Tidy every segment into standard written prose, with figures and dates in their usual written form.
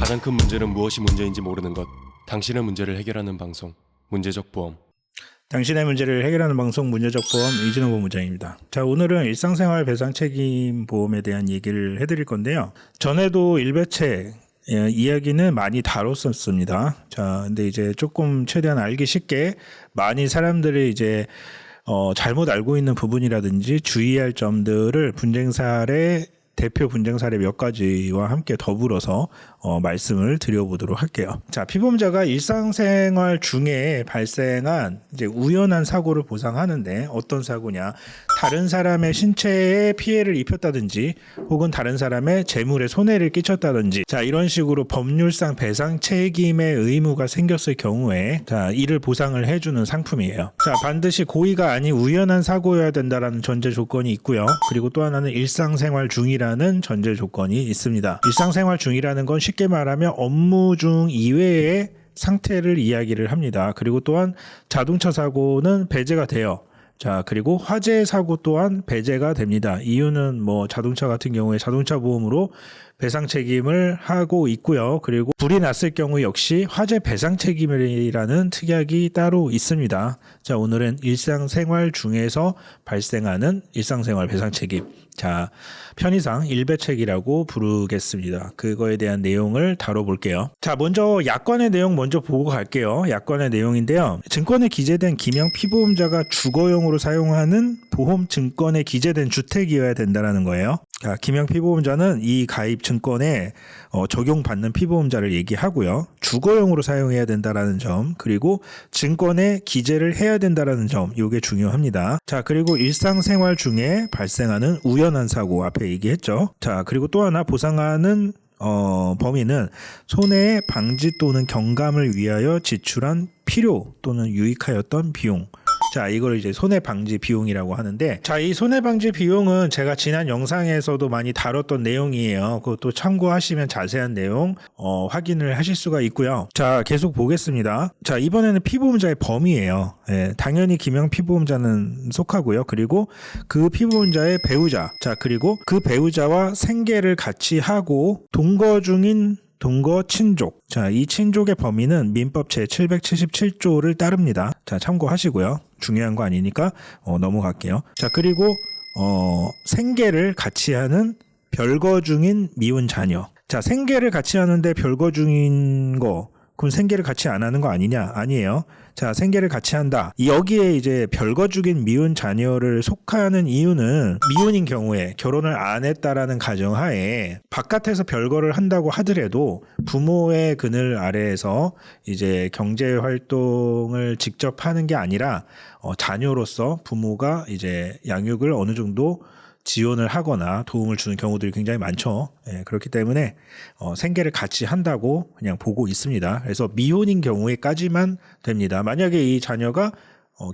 가장 큰 문제는 무엇이 문제인지 모르는 것. 당신의 문제를 해결하는 방송, 문제적 보험. 당신의 문제를 해결하는 방송 문제적 보험 이진호 보험부장입니다. 자, 오늘은 일상생활 배상 책임 보험에 대한 얘기를 해드릴 건데요. 전에도 일배책 이야기는 많이 다뤘었습니다. 자, 근데 이제 조금 최대한 알기 쉽게 많이 사람들이 이제 잘못 알고 있는 부분이라든지 주의할 점들을 분쟁 사례 대표 분쟁 사례 몇 가지와 함께 더불어서 말씀을 드려보도록 할게요. 자, 피보험자가 일상생활 중에 발생한 이제 우연한 사고를 보상하는데 어떤 사고냐? 다른 사람의 신체에 피해를 입혔다든지 혹은 다른 사람의 재물에 손해를 끼쳤다든지 자, 이런 식으로 법률상 배상 책임의 의무가 생겼을 경우에 자, 이를 보상을 해주는 상품이에요. 자, 반드시 고의가 아닌 우연한 사고여야 된다라는 전제 조건이 있고요. 그리고 또 하나는 일상생활 중이라는 전제 조건이 있습니다. 일상생활 중이라는 건 쉽게 말하면 업무 중 이외의 상태를 이야기를 합니다. 그리고 또한 자동차 사고는 배제가 돼요. 자, 그리고 화재 사고 또한 배제가 됩니다. 이유는 뭐 자동차 같은 경우에 자동차 보험으로 배상 책임을 하고 있고요. 그리고 불이 났을 경우 역시 화재 배상 책임이라는 특약이 따로 있습니다. 자, 오늘은 일상생활 중에서 발생하는 일상생활 배상 책임. 자, 편의상 일배책이라고 부르겠습니다. 그거에 대한 내용을 다뤄볼게요. 자, 먼저 약관의 내용 먼저 보고 갈게요. 약관의 내용인데요. 증권에 기재된 기명 피보험자가 주거용으로 사용하는 보험 증권에 기재된 주택이어야 된다는 거예요. 자, 기명 피보험자는 이 가입 증권에 적용받는 피보험자를 얘기하고요. 주거용으로 사용해야 된다는 점, 그리고 증권에 기재를 해야 된다는 점, 이게 중요합니다. 자, 그리고 일상생활 중에 발생하는 우연한 사고 앞에 얘기했죠. 자, 그리고 또 하나 보상하는 범위는 손해 방지 또는 경감을 위하여 지출한 필요 또는 유익하였던 비용. 자, 이걸 이제 손해 방지 비용이라고 하는데, 자, 이 손해 방지 비용은 제가 지난 영상에서도 많이 다뤘던 내용이에요. 그것도 참고하시면 자세한 내용 확인을 하실 수가 있고요. 자, 계속 보겠습니다. 자, 이번에는 피보험자의 범위예요. 예, 당연히 기명 피보험자는 속하고요. 그리고 그 피보험자의 배우자, 자, 그리고 그 배우자와 생계를 같이 하고 동거 중인 동거 친족. 자, 이 친족의 범위는 민법 제777조를 따릅니다. 자, 참고하시고요. 중요한 거 아니니까 넘어갈게요. 자, 그리고 생계를 같이 하는 별거 중인 미혼 자녀. 자, 생계를 같이 하는데 별거 중인 거, 그럼 생계를 같이 안 하는 거 아니냐? 아니에요. 자, 생계를 같이 한다. 여기에 이제 별거 중인 미혼 자녀를 속하는 이유는 미혼인 경우에 결혼을 안 했다라는 가정하에 바깥에서 별거를 한다고 하더라도 부모의 그늘 아래에서 이제 경제 활동을 직접 하는 게 아니라 자녀로서 부모가 이제 양육을 어느 정도 지원을 하거나 도움을 주는 경우들이 굉장히 많죠. 예, 그렇기 때문에 생계를 같이 한다고 그냥 보고 있습니다. 그래서 미혼인 경우에까지만 됩니다. 만약에 이 자녀가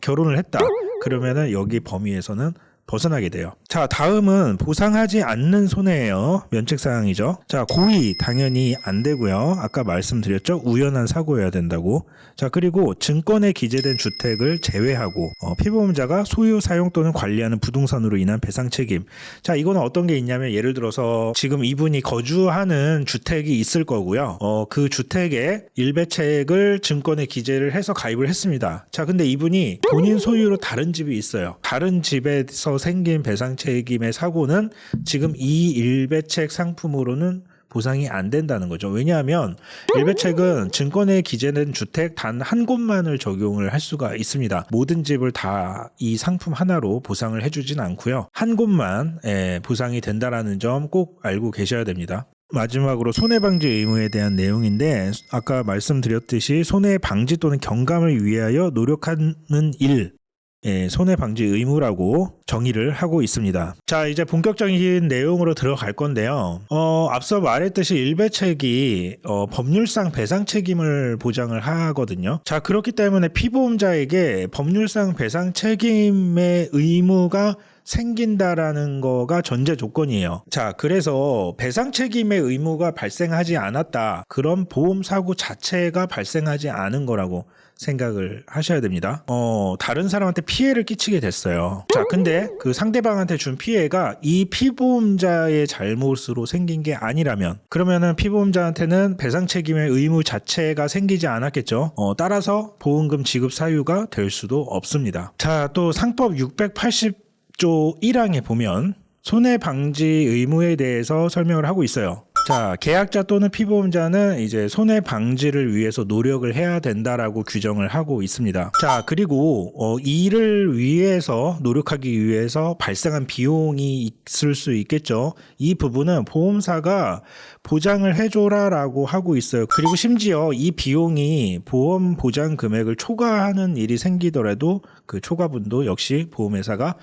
결혼을 했다 그러면은 여기 범위에서는 벗어나게 돼요. 자, 다음은 보상하지 않는 손해예요. 면책사항이죠. 자, 고의 당연히 안 되고요. 아까 말씀드렸죠. 우연한 사고여야 된다고. 자, 그리고 증권에 기재된 주택을 제외하고 피보험자가 소유, 사용 또는 관리하는 부동산으로 인한 배상 책임. 자, 이거는 어떤 게 있냐면 예를 들어서 지금 이분이 거주하는 주택이 있을 거고요. 그 주택에 일배책을 증권에 기재를 해서 가입을 했습니다. 자, 근데 이분이 본인 소유로 다른 집이 있어요. 다른 집에서 생긴 배상 책임의 사고는 지금 이 일배책 상품으로는 보상이 안 된다는 거죠. 왜냐하면 일배책은 증권에 기재된 주택 단 한 곳만을 적용을 할 수가 있습니다. 모든 집을 다 이 상품 하나로 보상을 해주진 않고요. 한 곳만 보상이 된다라는 점 꼭 알고 계셔야 됩니다. 마지막으로 손해방지 의무에 대한 내용인데 아까 말씀드렸듯이 손해방지 또는 경감을 위하여 노력하는 일, 손해방지 의무라고 정의를 하고 있습니다. 자, 이제 본격적인 내용으로 들어갈 건데요. 앞서 말했듯이 일배책이 법률상 배상 책임을 보장을 하거든요. 자, 그렇기 때문에 피보험자에게 법률상 배상 책임의 의무가 생긴다라는 거가 전제 조건이에요. 자, 그래서 배상 책임의 의무가 발생하지 않았다. 그런 보험 사고 자체가 발생하지 않은 거라고 생각을 하셔야 됩니다. 다른 사람한테 피해를 끼치게 됐어요. 자, 근데 그 상대방한테 준 피해가 이 피보험자의 잘못으로 생긴 게 아니라면, 그러면은 피보험자한테는 배상 책임의 의무 자체가 생기지 않았겠죠. 따라서 보험금 지급 사유가 될 수도 없습니다. 자, 또 상법 680조 1항에 보면 손해방지 의무에 대해서 설명을 하고 있어요. 자, 계약자 또는 피보험자는 이제 손해 방지를 위해서 노력을 해야 된다라고 규정을 하고 있습니다. 자, 그리고 이를 위해서 노력하기 위해서 발생한 비용이 있을 수 있겠죠. 이 부분은 보험사가 보장을 해줘라라고 하고 있어요. 그리고 심지어 이 비용이 보험 보장 금액을 초과하는 일이 생기더라도 그 초과분도 역시 보험회사가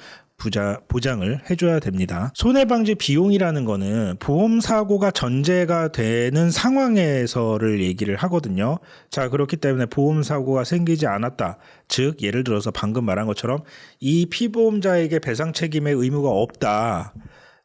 보장을 해줘야 됩니다. 손해방지 비용이라는 거는 보험사고가 전제가 되는 상황에서를 얘기를 하거든요. 자, 그렇기 때문에 보험사고가 생기지 않았다. 즉, 예를 들어서 방금 말한 것처럼 이 피보험자에게 배상 책임의 의무가 없다.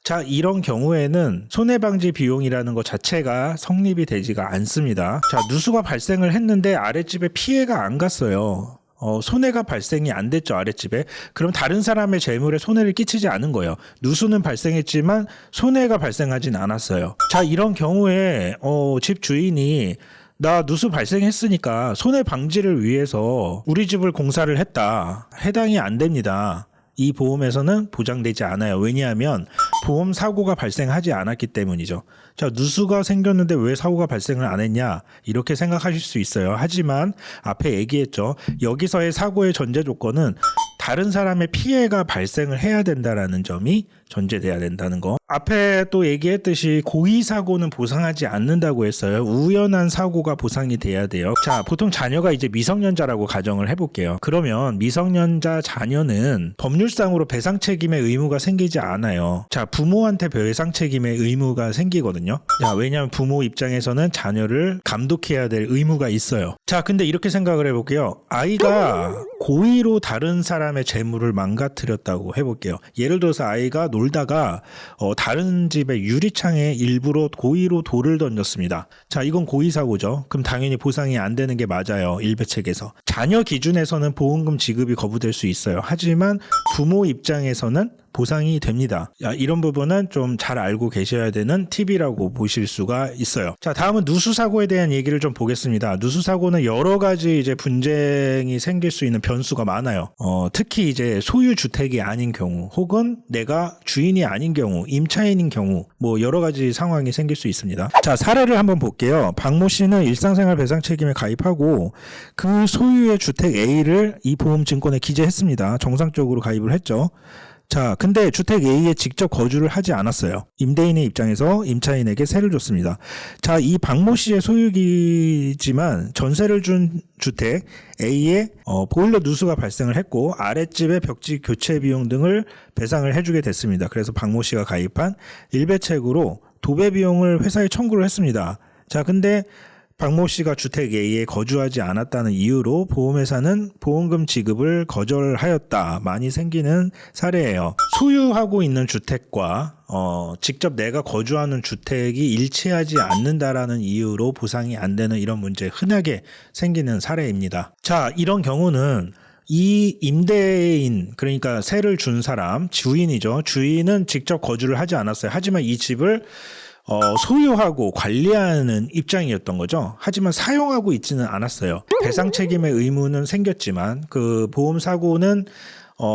자, 이런 경우에는 손해방지 비용이라는 것 자체가 성립이 되지가 않습니다. 자, 누수가 발생을 했는데 아랫집에 피해가 안 갔어요. 손해가 발생이 안 됐죠, 아랫집에. 그럼 다른 사람의 재물에 손해를 끼치지 않은 거예요. 누수는 발생했지만 손해가 발생하진 않았어요. 자, 이런 경우에 집 주인이 나 누수 발생했으니까 손해 방지를 위해서 우리 집을 공사를 했다. 해당이 안 됩니다. 이 보험에서는 보장되지 않아요. 왜냐하면 보험 사고가 발생하지 않았기 때문이죠. 자, 누수가 생겼는데 왜 사고가 발생을 안 했냐? 이렇게 생각하실 수 있어요. 하지만 앞에 얘기했죠. 여기서의 사고의 전제 조건은 다른 사람의 피해가 발생을 해야 된다라는 점이 전제돼야 된다는 거. 앞에 또 얘기했듯이 고의 사고는 보상하지 않는다고 했어요. 우연한 사고가 보상이 돼야 돼요. 자, 보통 자녀가 이제 미성년자라고 가정을 해볼게요. 그러면 미성년자 자녀는 법률상으로 배상 책임의 의무가 생기지 않아요. 자, 부모한테 배상 책임의 의무가 생기거든요. 자, 왜냐하면 부모 입장에서는 자녀를 감독해야 될 의무가 있어요. 자, 근데 이렇게 생각을 해볼게요. 아이가 고의로 다른 사람의 재물을 망가뜨렸다고 해볼게요. 예를 들어서 아이가 놀다가 다른 집의 유리창에 일부러 고의로 돌을 던졌습니다. 자, 이건 고의 사고죠. 그럼 당연히 보상이 안 되는 게 맞아요. 일배책에서. 자녀 기준에서는 보험금 지급이 거부될 수 있어요. 하지만 부모 입장에서는 보상이 됩니다. 이런 부분은 좀 잘 알고 계셔야 되는 팁이라고 보실 수가 있어요. 자, 다음은 누수사고에 대한 얘기를 좀 보겠습니다. 누수사고는 여러 가지 이제 분쟁이 생길 수 있는 변수가 많아요. 특히 이제 소유주택이 아닌 경우, 혹은 내가 주인이 아닌 경우, 임차인인 경우, 뭐 여러 가지 상황이 생길 수 있습니다. 자, 사례를 한번 볼게요. 박모 씨는 일상생활 배상 책임에 가입하고 그 소유의 주택 A를 이 보험증권에 기재했습니다. 정상적으로 가입을 했죠. 자, 근데 주택 A에 직접 거주를 하지 않았어요. 임대인의 입장에서 임차인에게 세를 줬습니다. 자, 이 박모 씨의 소유기지만 전세를 준 주택 A에 보일러 누수가 발생을 했고 아랫집의 벽지 교체 비용 등을 배상을 해주게 됐습니다. 그래서 박모 씨가 가입한 일배책으로 도배 비용을 회사에 청구를 했습니다. 자, 근데 박모 씨가 주택 A에 거주하지 않았다는 이유로 보험회사는 보험금 지급을 거절하였다. 많이 생기는 사례예요. 소유하고 있는 주택과 직접 내가 거주하는 주택이 일치하지 않는다라는 이유로 보상이 안 되는 이런 문제 흔하게 생기는 사례입니다. 자, 이런 경우는 이 임대인, 그러니까 세를 준 사람, 주인이죠. 주인은 직접 거주를 하지 않았어요. 하지만 이 집을 소유하고 관리하는 입장이었던 거죠. 하지만 사용하고 있지는 않았어요. 배상 책임의 의무는 생겼지만 그 보험 사고는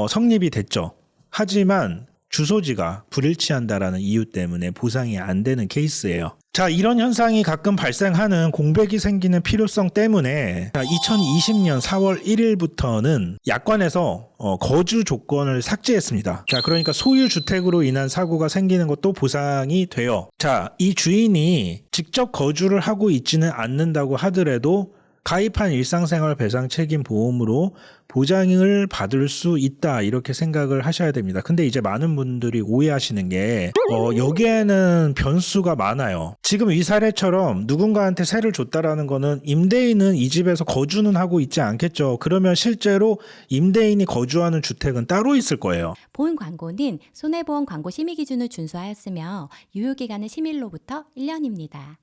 성립이 됐죠. 하지만 주소지가 불일치한다라는 이유 때문에 보상이 안 되는 케이스예요. 자, 이런 현상이 가끔 발생하는 공백이 생기는 필요성 때문에 2020년 4월 1일부터는 약관에서 거주 조건을 삭제했습니다. 자, 그러니까 소유 주택으로 인한 사고가 생기는 것도 보상이 돼요. 자, 이 주인이 직접 거주를 하고 있지는 않는다고 하더라도 가입한 일상생활 배상 책임 보험으로 보장을 받을 수 있다, 이렇게 생각을 하셔야 됩니다. 근데 이제 많은 분들이 오해하시는 게 여기에는 변수가 많아요. 지금 이 사례처럼 누군가한테 세를 줬다라는 거는 임대인은 이 집에서 거주는 하고 있지 않겠죠. 그러면 실제로 임대인이 거주하는 주택은 따로 있을 거예요. 보험 광고는 손해보험 광고 심의 기준을 준수하였으며 유효기간은 심의로부터 1년입니다.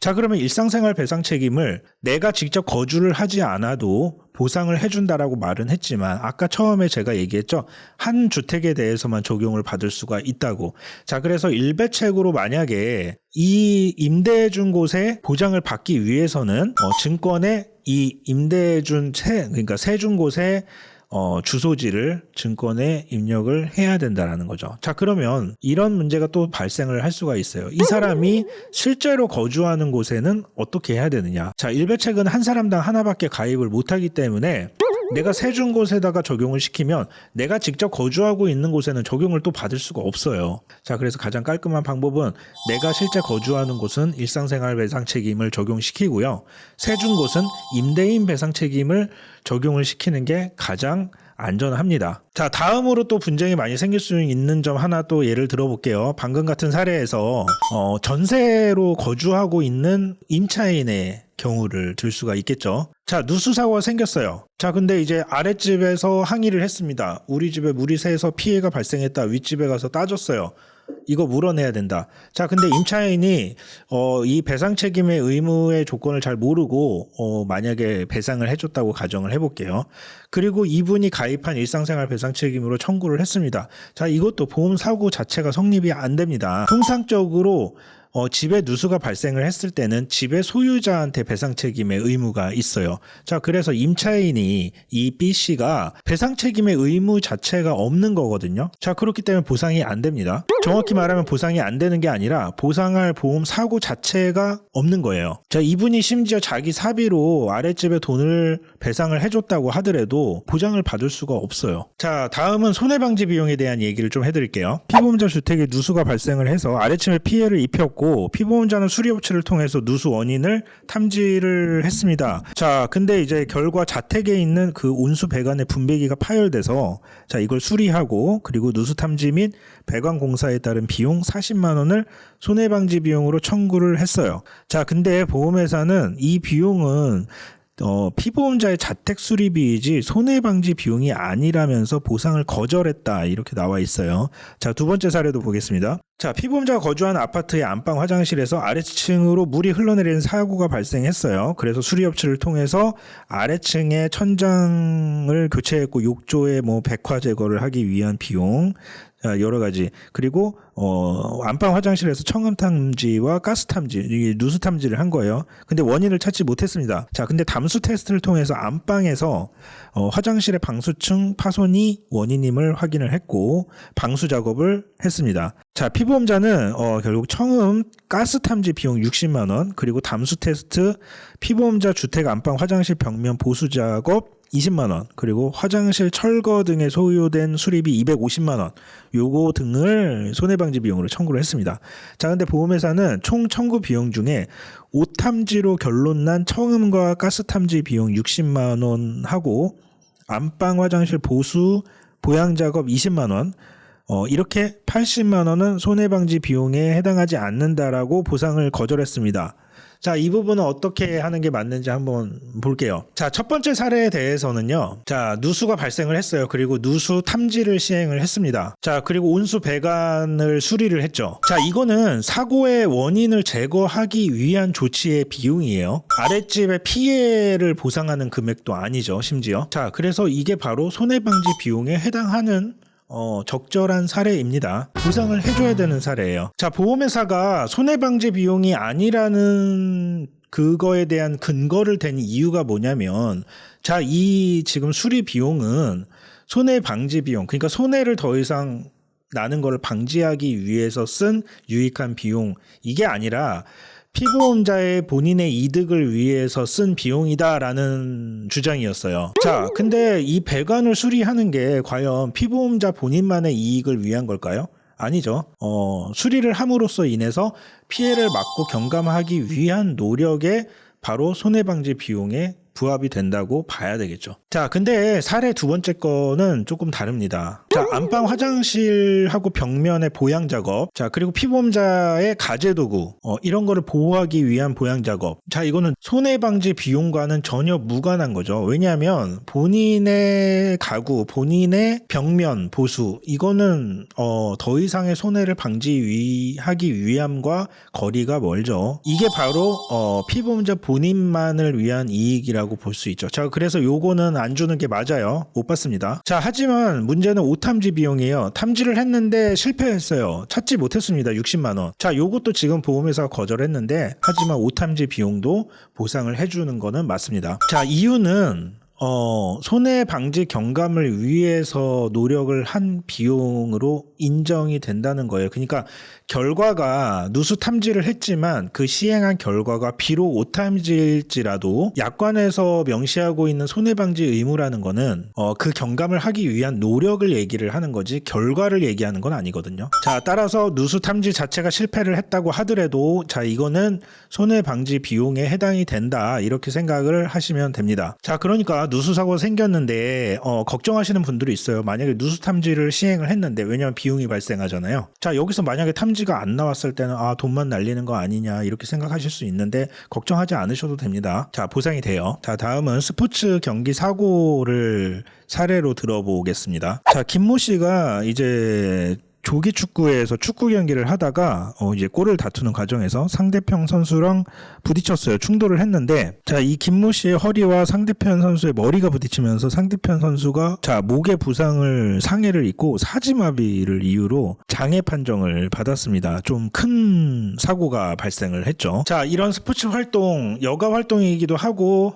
자, 그러면 일상생활 배상 책임을 내가 직접 거주를 하지 않아도 보상을 해준다라고 말은 했지만 아까 처음에 제가 얘기했죠. 한 주택에 대해서만 적용을 받을 수가 있다고. 자, 그래서 일배책으로 만약에 이 임대해준 곳에 보장을 받기 위해서는 증권에 이 임대해준 그러니까 세준 곳에 주소지를 증권에 입력을 해야 된다라는 거죠. 자, 그러면 이런 문제가 또 발생을 할 수가 있어요. 이 사람이 실제로 거주하는 곳에는 어떻게 해야 되느냐. 자, 일배책은 한 사람당 하나밖에 가입을 못하기 때문에 내가 세준 곳에다가 적용을 시키면 내가 직접 거주하고 있는 곳에는 적용을 또 받을 수가 없어요. 자, 그래서 가장 깔끔한 방법은 내가 실제 거주하는 곳은 일상생활 배상 책임을 적용시키고요. 세준 곳은 임대인 배상 책임을 적용을 시키는 게 가장 안전합니다. 자, 다음으로 또 분쟁이 많이 생길 수 있는 점 하나 또 예를 들어볼게요. 방금 같은 사례에서 전세로 거주하고 있는 임차인의 경우를 들 수가 있겠죠. 자, 누수사고가 생겼어요. 자, 근데 이제 아랫집에서 항의를 했습니다. 우리 집에 물이 새서 피해가 발생했다. 윗집에 가서 따졌어요. 이거 물어내야 된다. 자, 근데 임차인이 이 배상 책임의 의무의 조건을 잘 모르고 만약에 배상을 해줬다고 가정을 해볼게요. 그리고 이분이 가입한 일상생활 배상 책임으로 청구를 했습니다. 자, 이것도 보험 사고 자체가 성립이 안 됩니다. 통상적으로 집에 누수가 발생을 했을 때는 집의 소유자한테 배상 책임의 의무가 있어요. 자, 그래서 임차인이 이 B씨가 배상 책임의 의무 자체가 없는 거거든요. 자, 그렇기 때문에 보상이 안 됩니다. 정확히 말하면 보상이 안 되는 게 아니라 보상할 보험 사고 자체가 없는 거예요. 자, 이분이 심지어 자기 사비로 아랫집에 돈을 배상을 해줬다고 하더라도 보장을 받을 수가 없어요. 자, 다음은 손해방지 비용에 대한 얘기를 좀 해드릴게요. 피보험자 주택에 누수가 발생을 해서 아랫집에 피해를 입혔고 피보험자는 수리업체를 통해서 누수 원인을 탐지를 했습니다. 자, 근데 이제 결과 자택에 있는 그 온수 배관의 분배기가 파열돼서 자, 이걸 수리하고 그리고 누수 탐지 및 배관 공사에 따른 비용 40만 원을 손해방지 비용으로 청구를 했어요. 자, 근데 보험회사는 이 비용은 피보험자의 자택 수리비이지 손해방지 비용이 아니라면서 보상을 거절했다 이렇게 나와 있어요. 자, 두 번째 사례도 보겠습니다. 자, 피보험자가 거주하는 아파트의 안방 화장실에서 아래층으로 물이 흘러내리는 사고가 발생했어요. 그래서 수리업체를 통해서 아래층의 천장을 교체했고 욕조에 백화 제거를 하기 위한 비용 여러 가지. 그리고 안방 화장실에서 청음 탐지와 가스 탐지, 누수 탐지를 한 거예요. 근데 원인을 찾지 못했습니다. 자, 근데 담수 테스트를 통해서 안방에서 화장실의 방수층 파손이 원인임을 확인을 했고 방수 작업을 했습니다. 자, 피보험자는 결국 청음 가스 탐지 비용 60만 원, 그리고 담수 테스트, 피보험자 주택 안방 화장실 벽면 보수 작업 20만 원, 그리고 화장실 철거 등에 소요된 수리비 250만 원, 요거 등을 손해방지 비용으로 청구를 했습니다. 자, 근데 보험회사는 총 청구 비용 중에 오탐지로 결론난 청음과 가스 탐지 비용 60만 원 하고 안방 화장실 보수 보양 작업 20만 원, 이렇게 80만 원은 손해방지 비용에 해당하지 않는다라고 보상을 거절했습니다. 자, 이 부분은 어떻게 하는 게 맞는지 한번 볼게요. 자, 첫 번째 사례에 대해서는요. 자, 누수가 발생을 했어요. 그리고 누수 탐지를 시행을 했습니다. 자, 그리고 온수 배관을 수리를 했죠. 자, 이거는 사고의 원인을 제거하기 위한 조치의 비용이에요. 아랫집의 피해를 보상하는 금액도 아니죠, 심지어. 자, 그래서 이게 바로 손해방지 비용에 해당하는 적절한 사례입니다. 보상을 해줘야 되는 사례예요. 자, 보험회사가 손해방지 비용이 아니라는 그거에 대한 근거를 댄 이유가 뭐냐면, 자, 이 지금 수리 비용은 손해방지 비용, 그러니까 손해를 더 이상 나는 걸 방지하기 위해서 쓴 유익한 비용, 이게 아니라 피보험자의 본인의 이득을 위해서 쓴 비용이다라는 주장이었어요. 자, 근데 이 배관을 수리하는 게 과연 피보험자 본인만의 이익을 위한 걸까요? 아니죠. 수리를 함으로써 인해서 피해를 막고 경감하기 위한 노력에 바로 손해방지 비용에 부합이 된다고 봐야 되겠죠. 자, 근데 사례 두 번째 거는 조금 다릅니다. 자, 안방 화장실하고 벽면의 보양 작업. 자, 그리고 피보험자의 가재 도구. 이런 거를 보호하기 위한 보양 작업. 자, 이거는 손해 방지 비용과는 전혀 무관한 거죠. 왜냐하면 본인의 가구, 본인의 벽면 보수, 이거는 더 이상의 손해를 방지하기 위함과 거리가 멀죠. 이게 바로 피보험자 본인만을 위한 이익이라고 볼 수 있죠. 자, 그래서 요거는 안 주는 게 맞아요. 못 받습니다. 자, 하지만 문제는 오탐지 비용이에요. 탐지를 했는데 실패했어요. 찾지 못했습니다. 60만 원. 자, 요것도 지금 보험회사가 거절했는데, 하지만 오탐지 비용도 보상을 해주는 거는 맞습니다. 자, 이유는 손해 방지 경감을 위해서 노력을 한 비용으로 인정이 된다는 거예요. 그러니까 결과가 누수 탐지를 했지만 그 시행한 결과가 비록 오탐지일지라도 약관에서 명시하고 있는 손해 방지 의무라는 거는 그 경감을 하기 위한 노력을 얘기를 하는 거지 결과를 얘기하는 건 아니거든요. 자, 따라서 누수 탐지 자체가 실패를 했다고 하더라도 자, 이거는 손해 방지 비용에 해당이 된다. 이렇게 생각을 하시면 됩니다. 자, 그러니까 누수 사고가 생겼는데 걱정하시는 분들이 있어요. 만약에 누수 탐지를 시행을 했는데, 왜냐하면 비용이 발생하잖아요. 자, 여기서 만약에 탐지가 안 나왔을 때는 돈만 날리는 거 아니냐 이렇게 생각하실 수 있는데 걱정하지 않으셔도 됩니다. 자, 보상이 돼요. 자, 다음은 스포츠 경기 사고를 사례로 들어보겠습니다. 자, 김모 씨가 이제 조기 축구에서 축구 경기를 하다가 이제 골을 다투는 과정에서 상대편 선수랑 부딪혔어요. 충돌을 했는데, 자, 이 김모 씨의 허리와 상대편 선수의 머리가 부딪히면서 상대편 선수가 자, 목에 부상을 상해를 입고 사지마비를 이유로 장애 판정을 받았습니다. 좀 큰 사고가 발생을 했죠. 자, 이런 스포츠 활동 여가 활동이기도 하고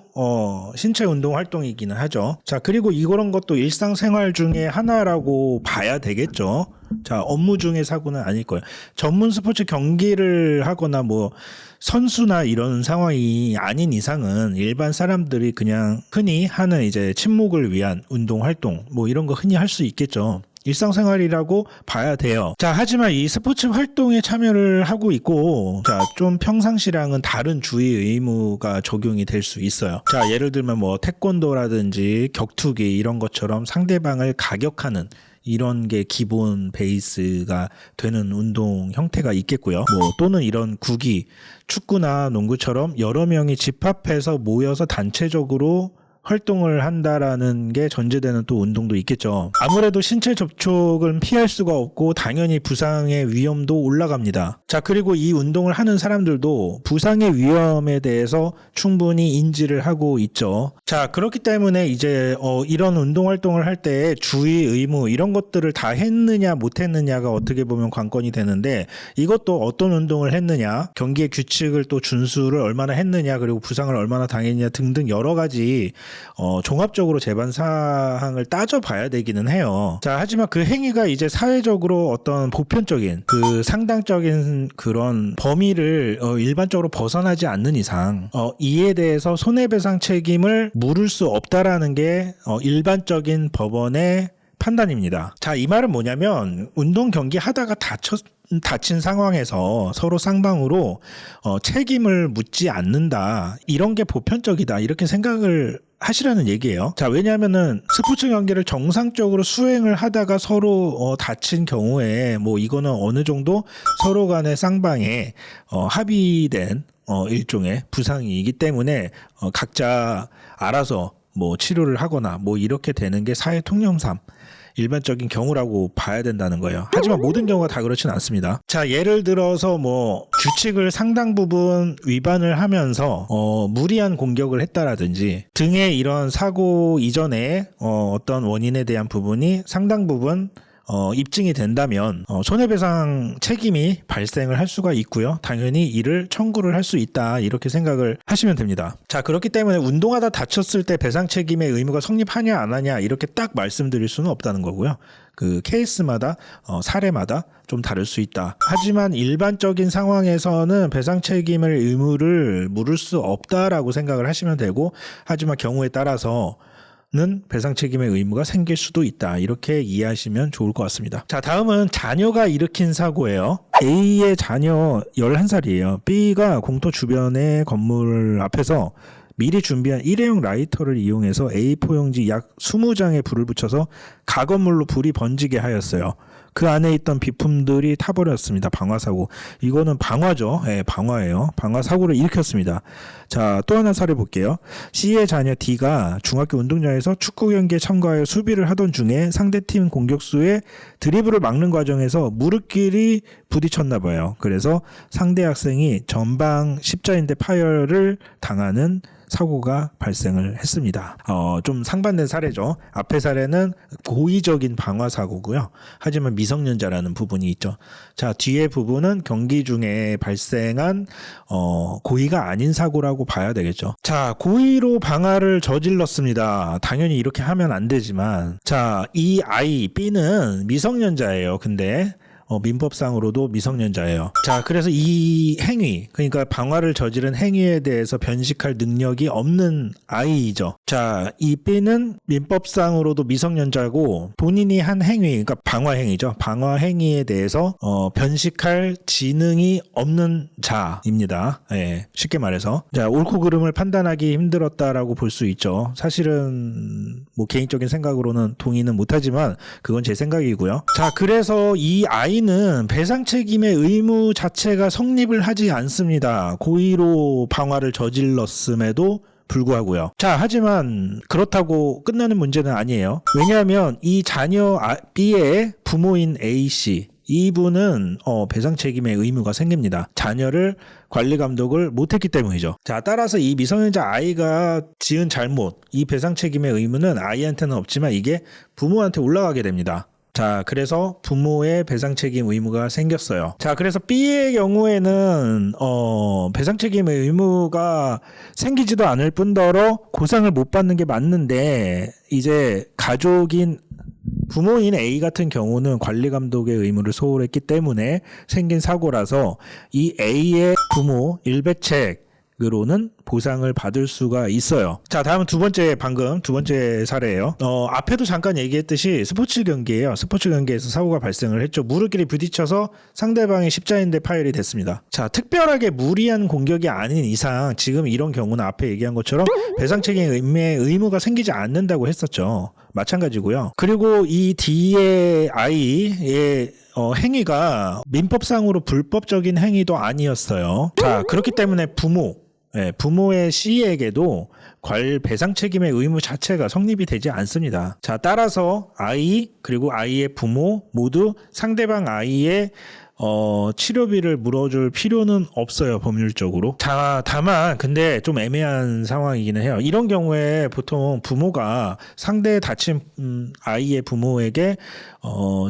신체 운동 활동이기는 하죠. 자, 그리고 이런 것도 일상생활 중에 하나라고 봐야 되겠죠. 자, 업무 중의 사고는 아닐 거예요. 전문 스포츠 경기를 하거나 뭐 선수나 이런 상황이 아닌 이상은 일반 사람들이 그냥 흔히 하는 이제 친목을 위한 운동 활동 뭐 이런 거 흔히 할 수 있겠죠. 일상생활이라고 봐야 돼요. 자, 하지만 이 스포츠 활동에 참여를 하고 있고, 자, 좀 평상시랑은 다른 주의 의무가 적용이 될 수 있어요. 자, 예를 들면 뭐 태권도라든지 격투기 이런 것처럼 상대방을 가격하는 이런 게 기본 베이스가 되는 운동 형태가 있겠고요. 뭐 또는 이런 구기, 축구나 농구처럼 여러 명이 집합해서 모여서 단체적으로 활동을 한다라는 게 전제되는 또 운동도 있겠죠. 아무래도 신체 접촉은 피할 수가 없고 당연히 부상의 위험도 올라갑니다. 자, 그리고 이 운동을 하는 사람들도 부상의 위험에 대해서 충분히 인지를 하고 있죠. 자, 그렇기 때문에 이제 이런 운동 활동을 할 때 주의 의무 이런 것들을 다 했느냐 못했느냐가 어떻게 보면 관건이 되는데, 이것도 어떤 운동을 했느냐, 경기의 규칙을 또 준수를 얼마나 했느냐, 그리고 부상을 얼마나 당했느냐 등등 여러 가지 종합적으로 재반 사항을 따져봐야 되기는 해요. 자, 하지만 그 행위가 이제 사회적으로 어떤 보편적인 그 상당적인 그런 범위를 일반적으로 벗어나지 않는 이상 이에 대해서 손해배상 책임을 물을 수 없다라는 게 일반적인 법원의 판단입니다. 자, 이 말은 뭐냐면 운동 경기 하다가 다친 상황에서 서로 쌍방으로 책임을 묻지 않는다. 이런 게 보편적이다. 이렇게 생각을 하시라는 얘기예요. 자, 왜냐하면은 스포츠 경기를 정상적으로 수행을 하다가 서로 다친 경우에 뭐 이거는 어느 정도 서로 간의 쌍방에 합의된 일종의 부상이기 때문에 각자 알아서 뭐 치료를 하거나 뭐 이렇게 되는 게 사회 통념상 일반적인 경우라고 봐야 된다는 거예요. 하지만 모든 경우가 다 그렇지는 않습니다. 자, 예를 들어서 뭐 규칙을 상당 부분 위반을 하면서 무리한 공격을 했다라든지 등의 이런 사고 이전에 어떤 원인에 대한 부분이 상당 부분 입증이 된다면 손해배상 책임이 발생을 할 수가 있고요. 당연히 이를 청구를 할 수 있다. 이렇게 생각을 하시면 됩니다. 자, 그렇기 때문에 운동하다 다쳤을 때 배상 책임의 의무가 성립하냐 안 하냐 이렇게 딱 말씀드릴 수는 없다는 거고요. 그 케이스마다 사례마다 좀 다를 수 있다. 하지만 일반적인 상황에서는 배상 책임을 의무를 물을 수 없다라고 생각을 하시면 되고, 하지만 경우에 따라서 는 배상 책임의 의무가 생길 수도 있다. 이렇게 이해하시면 좋을 것 같습니다. 자, 다음은 자녀가 일으킨 사고예요. A의 자녀 11살이에요. B가 공터 주변의 건물 앞에서 미리 준비한 일회용 라이터를 이용해서 A4용지 약 20장에 불을 붙여서 가건물로 불이 번지게 하였어요. 그 안에 있던 비품들이 타버렸습니다. 방화사고. 이거는 방화죠. 예, 방화예요. 방화사고를 일으켰습니다. 자, 또 하나 사례 볼게요. C의 자녀 D가 중학교 운동장에서 축구 경기에 참가하여 수비를 하던 중에 상대팀 공격수의 드리블을 막는 과정에서 무릎끼리 부딪혔나 봐요. 그래서 상대 학생이 전방 십자인대 파열을 당하는 사고가 발생을 했습니다. 좀 상반된 사례죠. 앞의 사례는 고의적인 방화 사고고요. 하지만 미성년자라는 부분이 있죠. 자, 뒤에 부분은 경기 중에 발생한 고의가 아닌 사고라고 봐야 되겠죠. 자, 고의로 방화를 저질렀습니다. 당연히 이렇게 하면 안 되지만, 자, 이 아이 B는 미성년자예요. 근데 민법상으로도 미성년자예요. 자, 그래서 이 행위, 그러니까 방화를 저지른 행위에 대해서 변식할 능력이 없는 아이이죠. 자, 이 B는 민법상으로도 미성년자고 본인이 한 행위, 그러니까 방화 행위죠. 방화 행위에 대해서 변식할 지능이 없는 자입니다. 예, 쉽게 말해서. 자, 옳고 그름을 판단하기 힘들었다라고 볼 수 있죠. 사실은 뭐 개인적인 생각으로는 동의는 못하지만 그건 제 생각이고요. 자, 그래서 이 아이는 배상 책임의 의무 자체가 성립을 하지 않습니다. 고의로 방화를 저질렀음에도 불구하고요. 자, 하지만 그렇다고 끝나는 문제는 아니에요. 왜냐하면 이 자녀 B의 부모인 A씨, 이분은 배상 책임의 의무가 생깁니다. 자녀를 관리 감독을 못했기 때문이죠. 자, 따라서 이 미성년자 아이가 지은 잘못, 이 배상 책임의 의무는 아이한테는 없지만 이게 부모한테 올라가게 됩니다. 자, 그래서 부모의 배상 책임 의무가 생겼어요. 자, 그래서 B의 경우에는 배상 책임의 의무가 생기지도 않을 뿐더러 고상을 못 받는 게 맞는데, 이제 가족인 부모인 A 같은 경우는 관리 감독의 의무를 소홀했기 때문에 생긴 사고라서 이 A의 부모 일배책으로는 보상을 받을 수가 있어요. 자, 다음은 두 번째 사례예요. 앞에도 잠깐 얘기했듯이 스포츠 경기예요. 스포츠 경기에서 사고가 발생을 했죠. 무릎끼리 부딪혀서 상대방의 십자인대 파열이 됐습니다. 자, 특별하게 무리한 공격이 아닌 이상 지금 이런 경우는 앞에 얘기한 것처럼 배상 책임의 의무가 생기지 않는다고 했었죠. 마찬가지고요. 그리고 이 D의 아이의 행위가 민법상으로 불법적인 행위도 아니었어요. 자, 그렇기 때문에 부모의 C에게도 배상 책임의 의무 자체가 성립이 되지 않습니다. 자, 따라서 아이 그리고 아이의 부모 모두 상대방 아이의 치료비를 물어줄 필요는 없어요, 법률적으로. 자, 다만 근데 좀 애매한 상황이기는 해요. 이런 경우에 보통 부모가 상대 다친 아이의 부모에게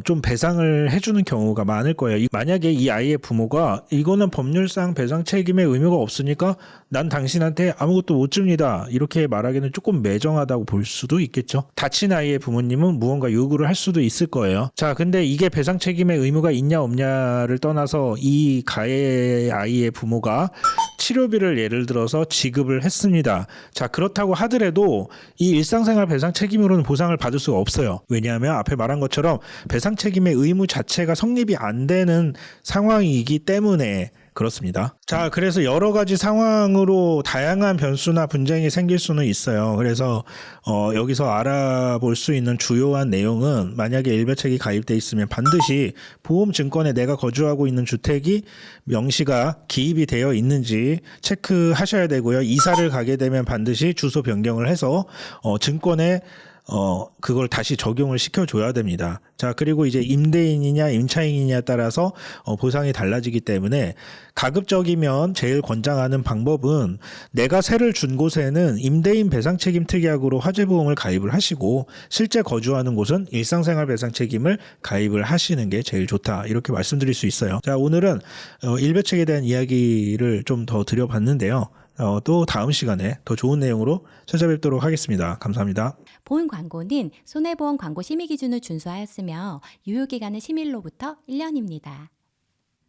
좀 배상을 해주는 경우가 많을 거예요. 만약에 이 아이의 부모가 이거는 법률상 배상 책임의 의무가 없으니까 난 당신한테 아무것도 못 줍니다, 이렇게 말하기는 조금 매정하다고 볼 수도 있겠죠. 다친 아이의 부모님은 무언가 요구를 할 수도 있을 거예요. 자, 근데 이게 배상 책임의 의무가 있냐 없냐를 떠나서 이 가해 아이의 부모가 치료비를 예를 들어서 지급을 했습니다. 자, 그렇다고 하더라도 이 일상생활 배상 책임으로는 보상을 받을 수가 없어요. 왜냐하면 앞에 말한 것처럼 배상 책임의 의무 자체가 성립이 안 되는 상황이기 때문에 그렇습니다. 자, 그래서 여러 가지 상황으로 다양한 변수나 분쟁이 생길 수는 있어요. 그래서 여기서 알아볼 수 있는 주요한 내용은, 만약에 일배책이 가입돼 있으면 반드시 보험 증권에 내가 거주하고 있는 주택이 명시가 기입이 되어 있는지 체크하셔야 되고요. 이사를 가게 되면 반드시 주소 변경을 해서 증권에 그걸 다시 적용을 시켜줘야 됩니다. 자, 그리고 이제 임대인이냐 임차인이냐에 따라서 보상이 달라지기 때문에 가급적이면 제일 권장하는 방법은 내가 세를 준 곳에는 임대인 배상 책임 특약으로 화재보험을 가입을 하시고 실제 거주하는 곳은 일상생활 배상 책임을 가입을 하시는 게 제일 좋다, 이렇게 말씀드릴 수 있어요. 자, 오늘은 일배책에 대한 이야기를 좀 더 드려봤는데요. 또 다음 시간에 더 좋은 내용으로 찾아뵙도록 하겠습니다. 감사합니다. 본 광고는 손해보험 광고 심의 기준을 준수하였으며 유효기간은 심의일로부터 1년입니다.